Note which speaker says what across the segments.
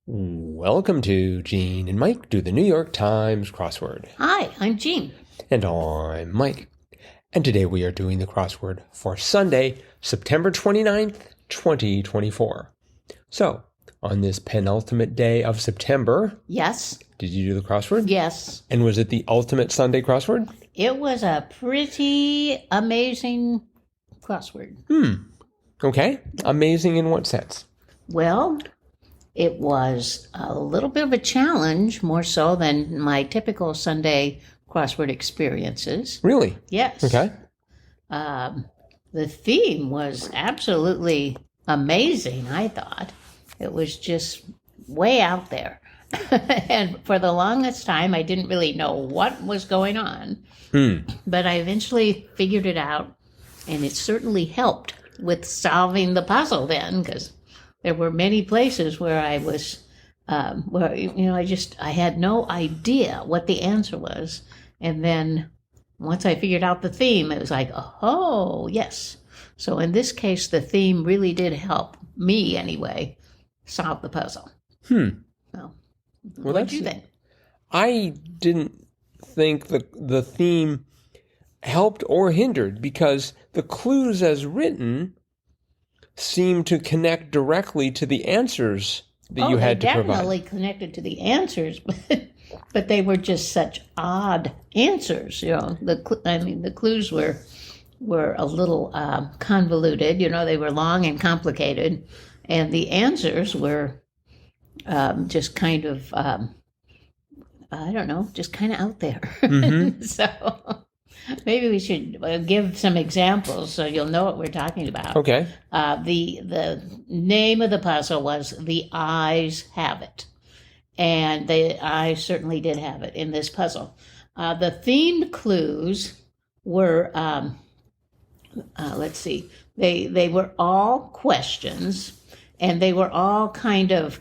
Speaker 1: Welcome to Gene and Mike do the New York Times crossword.
Speaker 2: Hi, I'm Jean.
Speaker 1: And I'm Mike. And today we are doing the crossword for Sunday, September 29th, 2024. So, on this penultimate day of September...
Speaker 2: Yes.
Speaker 1: Did you do the crossword?
Speaker 2: Yes.
Speaker 1: And was it the ultimate Sunday crossword?
Speaker 2: It was a pretty amazing crossword.
Speaker 1: Okay. Amazing in what sense?
Speaker 2: Well, it was a little bit of a challenge, more so than my typical Sunday crossword experiences.
Speaker 1: Really?
Speaker 2: Yes.
Speaker 1: Okay.
Speaker 2: The theme was absolutely amazing, I thought. It was just way out there. And for the longest time, I didn't really know what was going on. But I eventually figured it out, and it certainly helped with solving the puzzle then, because there were many places where I was, I had no idea what the answer was. And then once I figured out the theme, it was like, oh, yes. So in this case, the theme really did help me, anyway, solve the puzzle. So, what did you think?
Speaker 1: I didn't think the theme helped or hindered because the clues as written seemed to connect directly to the answers that you had to provide.
Speaker 2: They definitely connected to the answers, but they were just such odd answers. You know, the clues were a little convoluted. You know, they were long and complicated, and the answers were just kind of just kind of out there. So maybe we should give some examples so you'll know what we're talking about.
Speaker 1: Okay.
Speaker 2: The name of the puzzle was The Eyes Have It. And the eyes certainly did have it in this puzzle. The themed clues were, let's see, they were all questions, and they were all kind of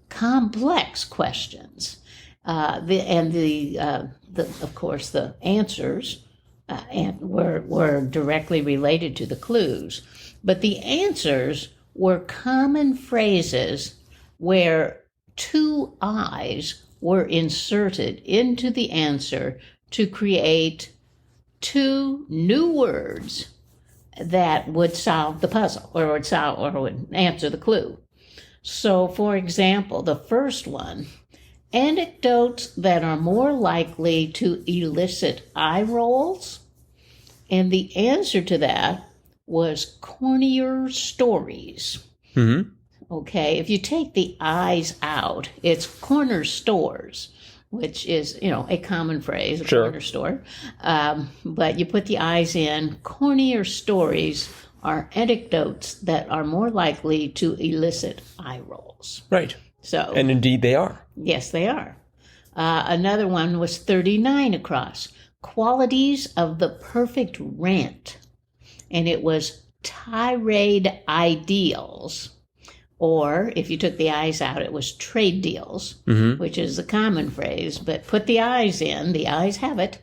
Speaker 2: complex questions. Of course, the answers were directly related to the clues. But the answers were common phrases where two eyes were inserted into the answer to create two new words that would solve the puzzle or would answer the clue. So, for example, the first one, anecdotes that are more likely to elicit eye rolls. And the answer to that was cornier stories. Okay, if you take the eyes out, it's corner stores, which is, a common phrase, a corner store. But you put the eyes in, cornier stories are anecdotes that are more likely to elicit eye rolls.
Speaker 1: Right.
Speaker 2: So,
Speaker 1: and indeed they are.
Speaker 2: Yes, they are. Another one was 39 across. Qualities of the perfect rant. And it was tirade ideals. Or if you took the eyes out, it was trade deals, which is a common phrase. But put the eyes in, the eyes have it,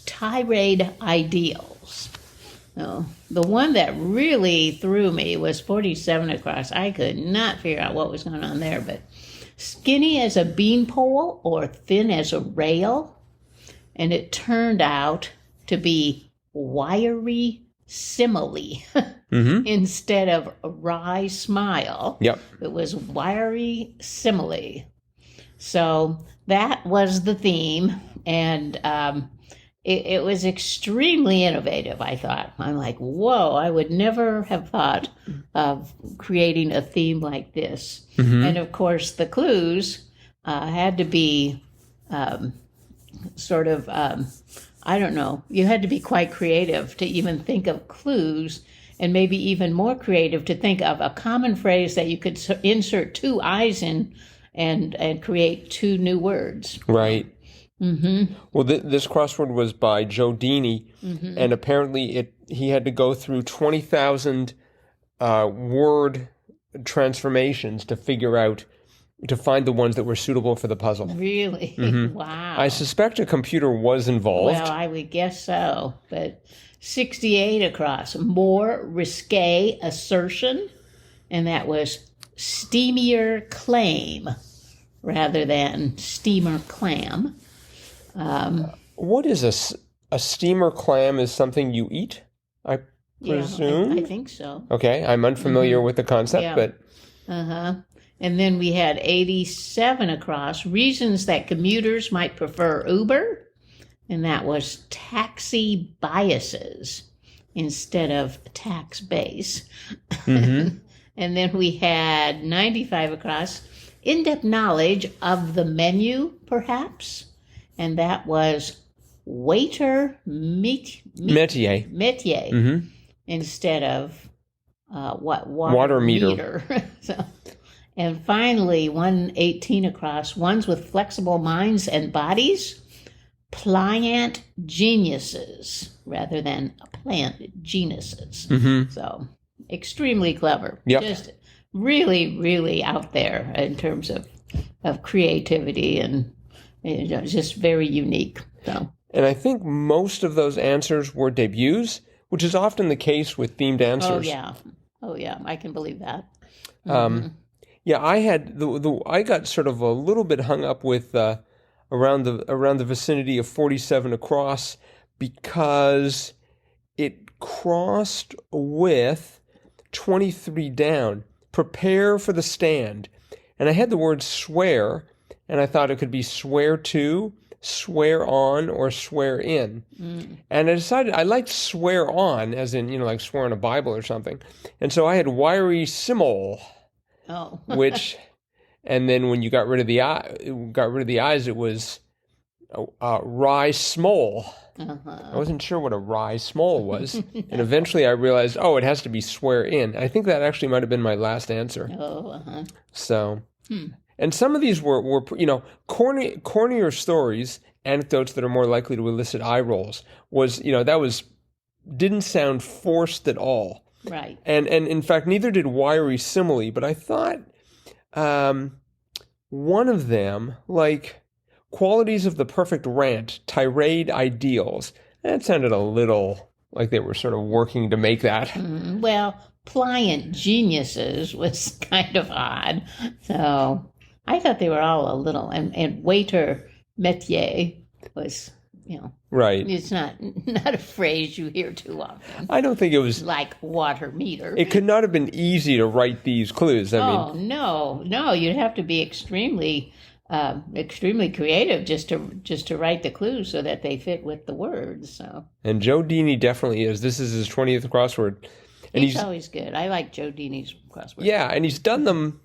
Speaker 2: tirade ideals. So, the one that really threw me was 47 across. I could not figure out what was going on there, but skinny as a beanpole or thin as a rail. And it turned out to be wiry simile instead of wry smile.
Speaker 1: Yep.
Speaker 2: It was wiry simile. So that was the theme. And it was extremely innovative, I thought. I'm like, whoa, I would never have thought of creating a theme like this. And of course, the clues had to be you had to be quite creative to even think of clues, and maybe even more creative to think of a common phrase that you could insert two eyes in and create two new words.
Speaker 1: Right. Well, this crossword was by Joe Deeney, and apparently he had to go through 20,000 word transformations to find the ones that were suitable for the puzzle.
Speaker 2: Really? Wow.
Speaker 1: I suspect a computer was involved.
Speaker 2: Well, I would guess so. But 68 across, more risque assertion, and that was steamier claim rather than steamer clam.
Speaker 1: What is a steamer clam? Is something you eat, I presume?
Speaker 2: I think so.
Speaker 1: Okay, I'm unfamiliar with the concept,
Speaker 2: Yeah.
Speaker 1: but...
Speaker 2: And then we had 87 across, reasons that commuters might prefer Uber, and that was taxi biases instead of tax base. And then we had 95 across, in-depth knowledge of the menu, perhaps, and that was waiter
Speaker 1: Métier.
Speaker 2: Instead of
Speaker 1: Water meter.
Speaker 2: So, and finally, 118 across, ones with flexible minds and bodies, pliant geniuses rather than plant geniuses. So extremely clever.
Speaker 1: Yep.
Speaker 2: Just really, really out there in terms of creativity and just very unique. So.
Speaker 1: And I think most of those answers were debuts, which is often the case with themed answers.
Speaker 2: Oh yeah, I can believe that.
Speaker 1: Yeah, I had I got sort of a little bit hung up with around the vicinity of 47 across because it crossed with 23 down. Prepare for the stand, and I had the word swear, and I thought it could be swear to, swear on, or swear in. And I decided I liked swear on, as in, like swear on a Bible or something. And so I had wiry simile, which, and then when you got rid of the eyes, it was rye smole. I wasn't sure what a rye smole was. And eventually I realized, it has to be swear in. I think that actually might have been my last answer. So... And some of these were cornier stories, anecdotes that are more likely to elicit eye rolls. Didn't sound forced at all.
Speaker 2: Right.
Speaker 1: And in fact, neither did wiry simile. But I thought one of them, like qualities of the perfect rant, tirade ideals, that sounded a little like they were sort of working to make that.
Speaker 2: Well, pliant geniuses was kind of odd. So... I thought they were all a little, and waiter métier was,
Speaker 1: right.
Speaker 2: It's not a phrase you hear too often.
Speaker 1: I don't think it was
Speaker 2: like water meter.
Speaker 1: It could not have been easy to write these clues.
Speaker 2: No, you'd have to be extremely creative just to write the clues so that they fit with the words. So. And
Speaker 1: Joe Deeney definitely is. This is his 20th crossword, and
Speaker 2: he's always good. I like Joe Deeney's crossword.
Speaker 1: Yeah, and he's done them.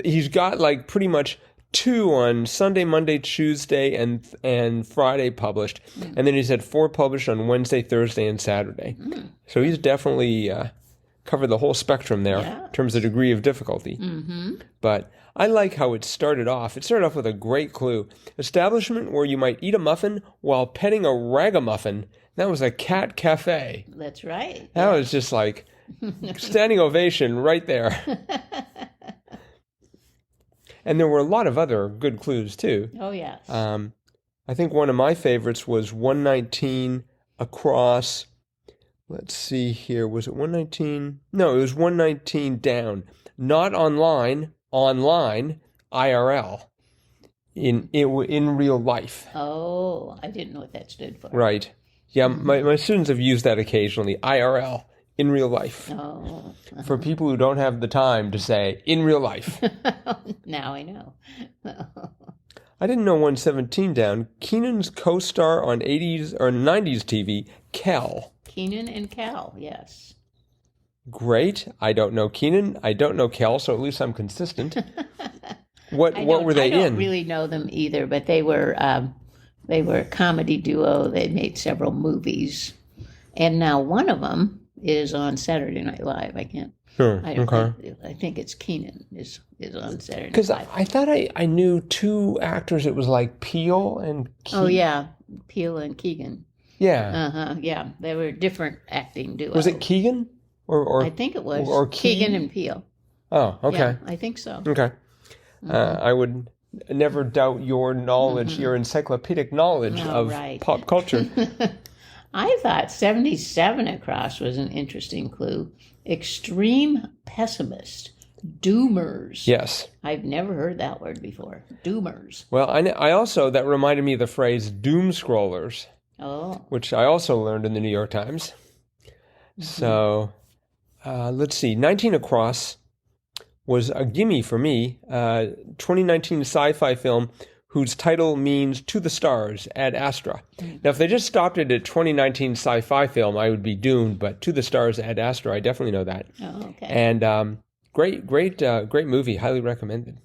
Speaker 1: He's got like pretty much 2 on Sunday, Monday, Tuesday, and Friday published. And then he's had 4 published on Wednesday, Thursday, and Saturday. So he's definitely covered the whole spectrum there in terms of degree of difficulty. But I like how it started off. It started off with a great clue. Establishment where you might eat a muffin while petting a ragamuffin. That was a CATCAFE.
Speaker 2: That's right.
Speaker 1: That was just like standing ovation right there. And there were a lot of other good clues, too.
Speaker 2: Oh, yes.
Speaker 1: I think one of my favorites was 119 across. Let's see here. Was it 119? No, it was 119 down. Not online, IRL. In real life.
Speaker 2: Oh, I didn't know what that stood for.
Speaker 1: Right. Yeah, my students have used that occasionally. IRL. In real life.
Speaker 2: Oh.
Speaker 1: For people who don't have the time to say, in real life.
Speaker 2: Now I know.
Speaker 1: I didn't know 117 down. Keenan's co-star on 80s or 90s TV, Kel.
Speaker 2: Keenan and Kel, yes.
Speaker 1: Great. I don't know Keenan. I don't know Kel, so at least I'm consistent. What were they in?
Speaker 2: I don't really know them either, but they were a comedy duo. They made several movies. And now one of them is on Saturday Night Live. I can't.
Speaker 1: Sure.
Speaker 2: I think it's Keenan is on Saturday Night Live.
Speaker 1: Because I thought I knew 2 actors. It was like Peel and Keegan.
Speaker 2: Oh yeah, Peel and Keegan.
Speaker 1: Yeah.
Speaker 2: Yeah, they were different acting duos.
Speaker 1: Was it Keegan or
Speaker 2: I think it was
Speaker 1: or
Speaker 2: Keegan and Peel.
Speaker 1: Oh, okay.
Speaker 2: Yeah, I think so.
Speaker 1: Okay. I would never doubt your knowledge, your encyclopedic knowledge of pop culture.
Speaker 2: I thought 77 across was an interesting clue. Extreme pessimist. Doomers.
Speaker 1: Yes.
Speaker 2: I've never heard that word before. Doomers.
Speaker 1: Well, I also, that reminded me of the phrase doom scrollers, which I also learned in the New York Times. So, let's see. 19 across was a gimme for me. 2019 sci-fi film whose title means To the Stars, Ad Astra. Now, if they just stopped it at 2019 sci-fi film, I would be doomed, but To the Stars, Ad Astra, I definitely know that.
Speaker 2: Oh, okay.
Speaker 1: And great movie, highly recommended.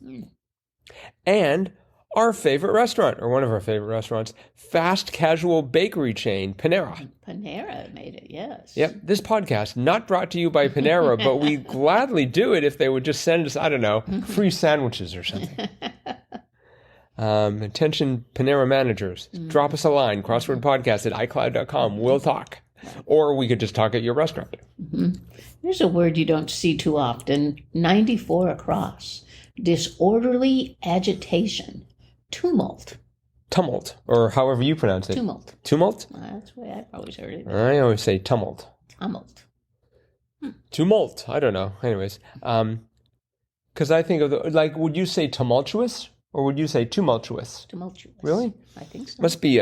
Speaker 1: And our favorite restaurant, or one of our favorite restaurants, fast casual bakery chain, Panera.
Speaker 2: Panera made it, yes.
Speaker 1: Yep, this podcast, not brought to you by Panera, but we gladly do it if they would just send us, I don't know, free sandwiches or something. Attention Panera managers, drop us a line, crosswordpodcast@icloud.com. We'll talk. Or we could just talk at your restaurant.
Speaker 2: There's a word you don't see too often, 94 across. Disorderly agitation. Tumult.
Speaker 1: Tumult, or however you pronounce it.
Speaker 2: Tumult.
Speaker 1: Tumult?
Speaker 2: That's the way I've always heard it.
Speaker 1: I always say tumult.
Speaker 2: Tumult.
Speaker 1: Tumult. I don't know. Anyways, because I think of would you say tumultuous or would you say tumultuous?
Speaker 2: Tumultuous.
Speaker 1: Really?
Speaker 2: I think so.
Speaker 1: Must be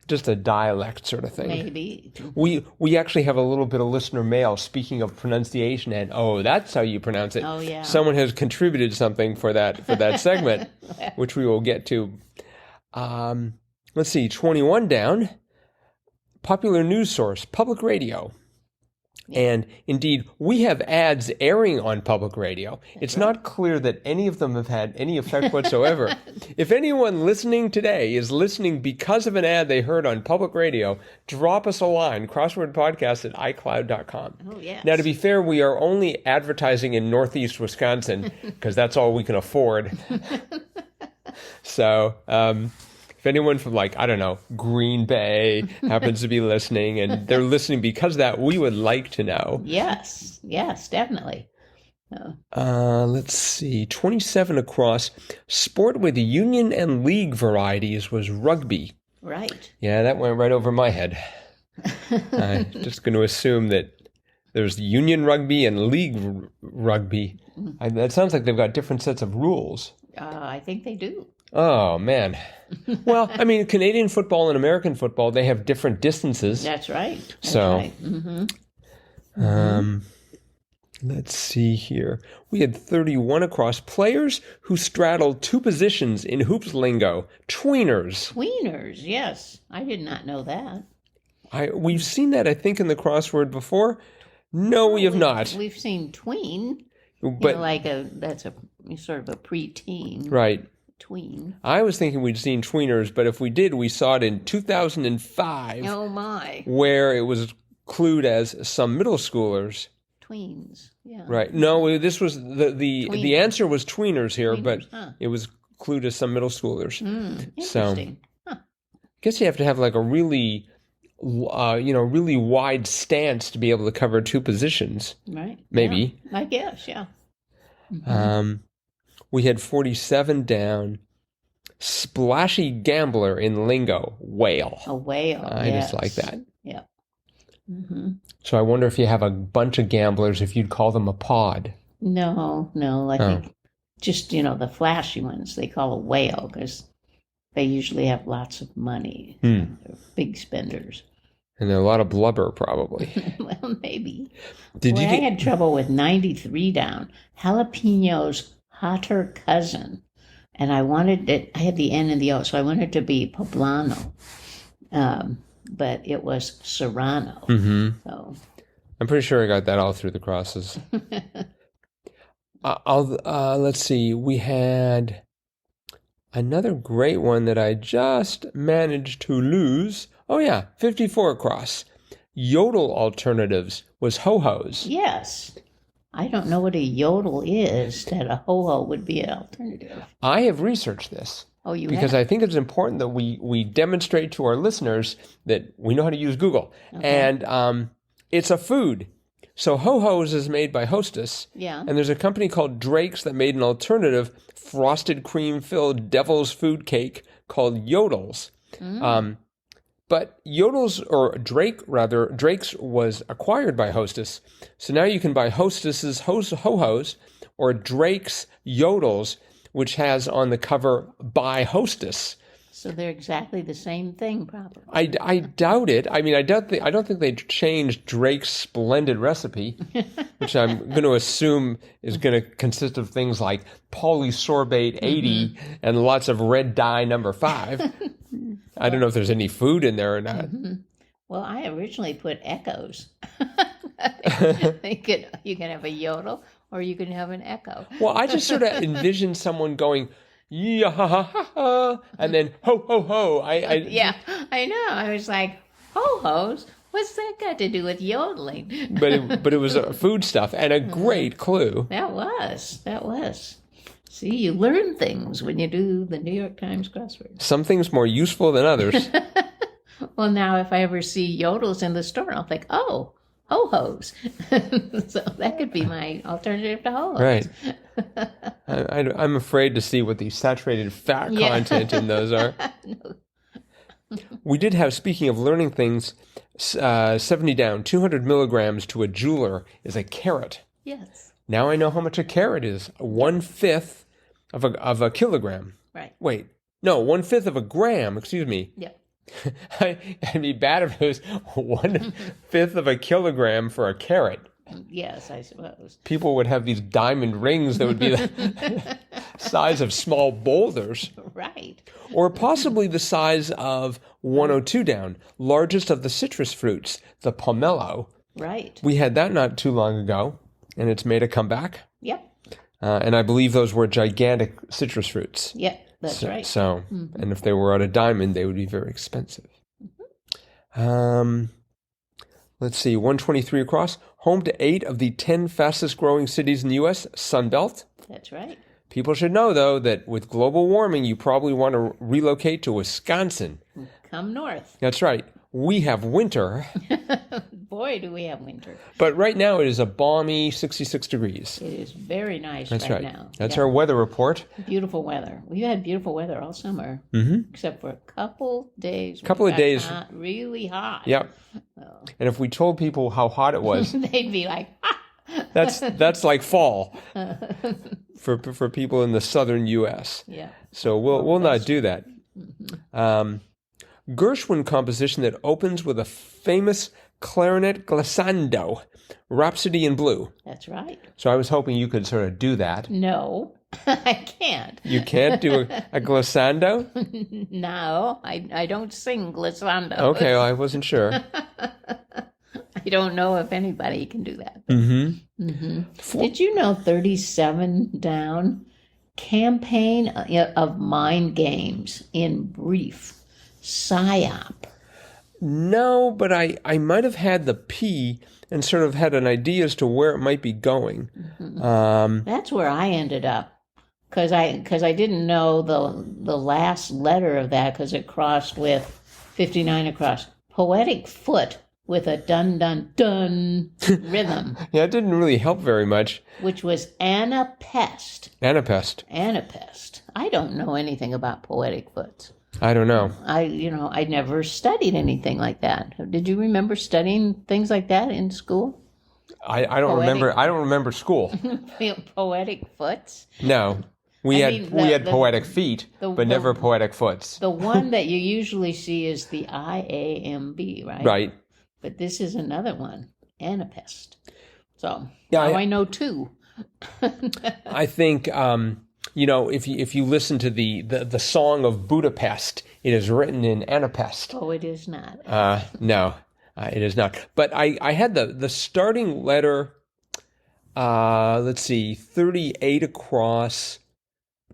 Speaker 1: just a dialect sort of thing.
Speaker 2: Maybe.
Speaker 1: We actually have a little bit of listener mail, speaking of pronunciation, and that's how you pronounce it.
Speaker 2: Oh, yeah.
Speaker 1: Someone has contributed something for that segment, which we will get to. Let's see, 21 down. Popular news source, public radio. And indeed, we have ads airing on public radio. It's not clear that any of them have had any effect whatsoever. If anyone listening today is listening because of an ad they heard on public radio, drop us a line, crosswordpodcast@icloud.com.
Speaker 2: Oh, yes.
Speaker 1: Now, to be fair, we are only advertising in Northeast Wisconsin because that's all we can afford. So, if anyone from I don't know, Green Bay happens to be listening and they're listening because of that, we would like to know.
Speaker 2: Yes, definitely.
Speaker 1: Let's see, 27 across. Sport with union and league varieties was rugby.
Speaker 2: Right.
Speaker 1: Yeah, that went right over my head. I'm just going to assume that there's union rugby and league rugby. That sounds like they've got different sets of rules.
Speaker 2: I think they do.
Speaker 1: Oh, man. Well, I mean, Canadian football and American football, they have different distances.
Speaker 2: That's right.
Speaker 1: Right. Let's see here. We had 31 across. Players who straddled two positions in hoops lingo. Tweeners.
Speaker 2: Tweeners, yes. I did not know that.
Speaker 1: We've seen that, I think, in the crossword before. No, we have not.
Speaker 2: We've seen tween.
Speaker 1: But
Speaker 2: that's a sort of a preteen.
Speaker 1: Right.
Speaker 2: Tween.
Speaker 1: I was thinking we'd seen tweeners, but if we did, we saw it in 2005.
Speaker 2: Oh, my.
Speaker 1: Where it was clued as some middle schoolers.
Speaker 2: Tweens, yeah.
Speaker 1: Right. No, this was the answer was tweeners here, but it was clued as some middle schoolers.
Speaker 2: Interesting.
Speaker 1: So, I guess you have to have a really, really wide stance to be able to cover two positions.
Speaker 2: Right.
Speaker 1: Maybe.
Speaker 2: Yeah, I guess, yeah.
Speaker 1: We had 47 down. Splashy gambler in lingo, whale.
Speaker 2: A whale.
Speaker 1: I just like that.
Speaker 2: Yeah.
Speaker 1: So I wonder if you have a bunch of gamblers, if you'd call them a pod.
Speaker 2: No. I think just, the flashy ones they call a whale because they usually have lots of money. They're big spenders.
Speaker 1: And a lot of blubber, probably.
Speaker 2: Well, maybe.
Speaker 1: I
Speaker 2: had trouble with 93 down. Jalapenos hotter cousin. And I had the N and the O, so I wanted it to be poblano. But it was Serrano. So
Speaker 1: I'm pretty sure I got that all through the crosses. Let's see. We had another great one that I just managed to lose. Oh, yeah, 54 across. Yodel alternatives was ho-hos.
Speaker 2: Yes. I don't know what a yodel is, that a ho-ho would be an alternative.
Speaker 1: I have researched this.
Speaker 2: Oh, you
Speaker 1: because
Speaker 2: have?
Speaker 1: I think it's important that we demonstrate to our listeners that we know how to use Google. Okay. And it's a food. So Ho-Ho's is made by Hostess.
Speaker 2: Yeah. And
Speaker 1: there's a company called Drake's that made an alternative frosted cream-filled devil's food cake called Yodels. But Yodels, or Drake's was acquired by Hostess. So now you can buy Hostess's Ho-Ho's or Drake's Yodels, which has on the cover by Hostess.
Speaker 2: So they're exactly the same thing, probably.
Speaker 1: I doubt it. I mean, I don't think they changed Drake's splendid recipe, which I'm going to assume is going to consist of things like polysorbate 80 and lots of red dye number 5. I don't know if there's any food in there or not.
Speaker 2: Well, I originally put echoes. You can have a yodel or you can have an echo.
Speaker 1: Well, I just sort of envisioned someone going, yeah, ha, ha, ha, ha, and then ho, ho, ho.
Speaker 2: Yeah, I know. I was like, ho-hos? What's that got to do with yodeling?
Speaker 1: but it was food stuff and a great clue.
Speaker 2: That was. See, you learn things when you do the New York Times crossword.
Speaker 1: Some things more useful than others.
Speaker 2: Well, now if I ever see yodels in the store, I'll think, oh, ho-hos. So that could be my alternative to ho-hos.
Speaker 1: Right. I'm afraid to see what the saturated fat content in those are.
Speaker 2: No.
Speaker 1: We did have, speaking of learning things, 70 down, 200 milligrams to a jeweler is a carat.
Speaker 2: Yes.
Speaker 1: Now I know how much a carat is. 1/5 of a kilogram.
Speaker 2: Right.
Speaker 1: Wait. No, 1/5 of a gram. Excuse me.
Speaker 2: Yep.
Speaker 1: It'd be bad if it was 1/5 of a kilogram for a carat.
Speaker 2: Yes, I suppose.
Speaker 1: People would have these diamond rings that would be the size of small boulders.
Speaker 2: Right.
Speaker 1: Or possibly the size of 102 down, largest of the citrus fruits, the pomelo.
Speaker 2: Right.
Speaker 1: We had that not too long ago, and it's made a comeback.
Speaker 2: Yep.
Speaker 1: And I believe those were gigantic citrus fruits.
Speaker 2: Yep, that's right.
Speaker 1: So, and if they were out of diamond, they would be very expensive. Let's see, 123 across. Home to 8 of the 10 fastest growing cities in the U.S., Sunbelt.
Speaker 2: That's right.
Speaker 1: People should know, though, that with global warming, you probably want to relocate to Wisconsin.
Speaker 2: Come north.
Speaker 1: That's right. We have winter.
Speaker 2: Boy, do we have winter.
Speaker 1: But right now it is a balmy 66 degrees.
Speaker 2: It is very nice
Speaker 1: That's right.
Speaker 2: now.
Speaker 1: That's our weather report.
Speaker 2: Beautiful weather. We've had beautiful weather all summer, except for a couple days. Hot, really hot.
Speaker 1: Yep.
Speaker 2: Oh.
Speaker 1: And if we told people how hot it was,
Speaker 2: they'd be like,
Speaker 1: that's like fall for people in the southern U.S.
Speaker 2: Yeah.
Speaker 1: So we'll not do that. Gershwin composition that opens with a famous clarinet glissando, Rhapsody in Blue.
Speaker 2: That's right.
Speaker 1: So I was hoping you could sort of do that.
Speaker 2: No, I can't.
Speaker 1: You can't do a glissando?
Speaker 2: No, I don't sing glissando.
Speaker 1: Okay, well, I wasn't sure.
Speaker 2: I don't know if anybody can do that. Did you know 37 down? Campaign of mind games in brief. PSYOP.
Speaker 1: No, but I might have had the P and sort of had an idea as to where it might be going.
Speaker 2: That's where I ended up, because I didn't know the last letter of that, because it crossed with 59 across. Poetic foot with a dun dun dun rhythm.
Speaker 1: Yeah, it didn't really help very much.
Speaker 2: Which was Anapest.
Speaker 1: Anapest.
Speaker 2: I don't know anything about poetic foots.
Speaker 1: I don't know.
Speaker 2: I never studied anything like that. Did you remember studying things like that in school?
Speaker 1: I don't remember. I don't remember school.
Speaker 2: Poetic foots?
Speaker 1: No. We had poetic feet, but never poetic foots.
Speaker 2: The one that you usually see is the IAMB, right?
Speaker 1: Right.
Speaker 2: But this is another one, Anapest. So
Speaker 1: yeah,
Speaker 2: now I know two.
Speaker 1: I think if you listen to the song of Budapest, it is written in Anapest.
Speaker 2: Oh, it is not.
Speaker 1: No, it is not. But I had the starting letter. Let's see, 38 across.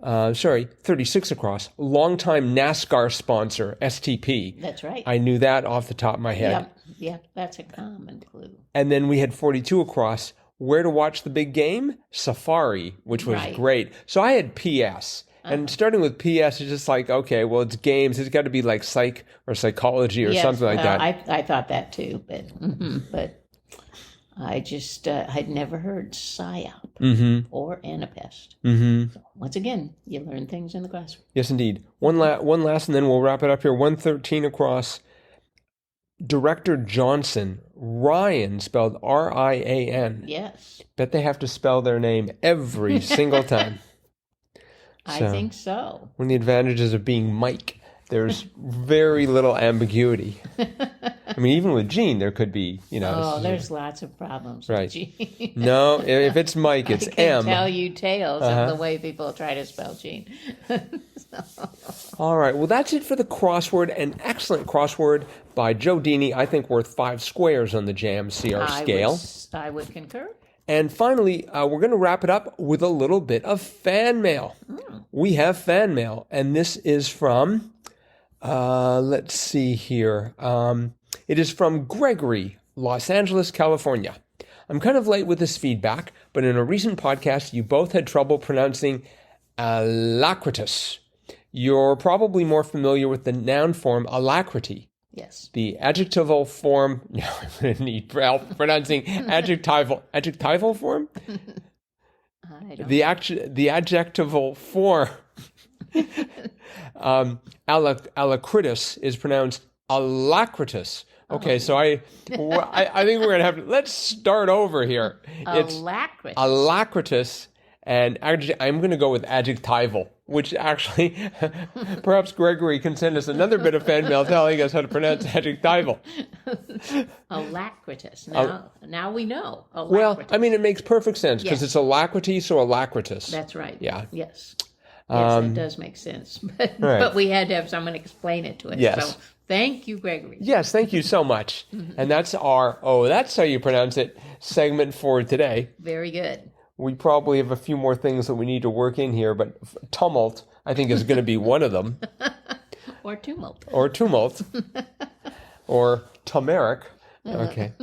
Speaker 1: 36 across. Longtime NASCAR sponsor, STP.
Speaker 2: That's right.
Speaker 1: I knew that off the top of my head.
Speaker 2: Yep, that's a common clue.
Speaker 1: And then we had 42 across. Where to watch the big game? Safari, which was great. So I had PS. And starting with PS is just like, okay, well, it's games. It's got to be like psych or psychology or something like that.
Speaker 2: I thought that too, but I just had never heard PSYOP or Anapest. So once again, you learn things in the classroom.
Speaker 1: Yes, indeed. One last, and then we'll wrap it up here. 113 across. Director Johnson, Ryan, spelled R-I-A-N.
Speaker 2: Yes.
Speaker 1: Bet they have to spell their name every single time.
Speaker 2: I think so.
Speaker 1: One of the advantages of being Mike, there's very little ambiguity. I mean, even with Gene, there could be,
Speaker 2: there's lots of problems
Speaker 1: right.
Speaker 2: with Gene.
Speaker 1: No, if it's Mike, it's
Speaker 2: I can
Speaker 1: M.
Speaker 2: tell you tales of the way people try to spell Gene.
Speaker 1: All right, well, that's it for the crossword. An excellent crossword by Joe Deeney. I think worth 5 squares on the JAM CR scale.
Speaker 2: I would concur.
Speaker 1: And finally, we're going to wrap it up with a little bit of fan mail. We have fan mail, and this is from, let's see here. It is from Gregory, Los Angeles, California. I'm kind of late with this feedback, but in a recent podcast, you both had trouble pronouncing alacritus. You're probably more familiar with the noun form alacrity.
Speaker 2: Yes.
Speaker 1: The adjectival form, no, I'm going to need help pronouncing adjectival form?
Speaker 2: I don't
Speaker 1: The adjectival form, alacritus is pronounced alacritus. Okay, so I think we're going to have to, let's start over here. It's alacritus, and I'm going to go with adjectival, which actually, perhaps Gregory can send us another bit of fan mail telling us how to pronounce adjectival.
Speaker 2: Alacritus. Now we know. Alacritus.
Speaker 1: Well, I mean, it makes perfect sense because it's alacrity, so alacritus.
Speaker 2: That's right.
Speaker 1: Yeah.
Speaker 2: Yes. Yes, it does make sense. But we had to have someone explain it to us.
Speaker 1: Yes.
Speaker 2: So thank you, Gregory.
Speaker 1: Yes, thank you so much. And that's that's how you pronounce it, segment for today.
Speaker 2: Very good.
Speaker 1: We probably have a few more things that we need to work in here, but tumult, I think, is going to be one of them.
Speaker 2: Or tumult.
Speaker 1: Or tumult. Or turmeric. Okay.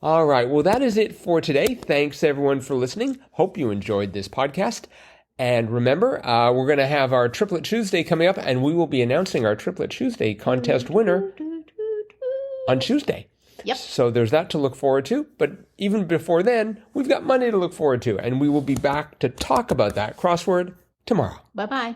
Speaker 1: All right. Well, that is it for today. Thanks, everyone, for listening. Hope you enjoyed this podcast. And remember, we're going to have our Triplet Tuesday coming up, and we will be announcing our Triplet Tuesday contest winner on Tuesday.
Speaker 2: Yep.
Speaker 1: So there's that to look forward to. But even before then, we've got Monday to look forward to, and we will be back to talk about that crossword tomorrow.
Speaker 2: Bye-bye.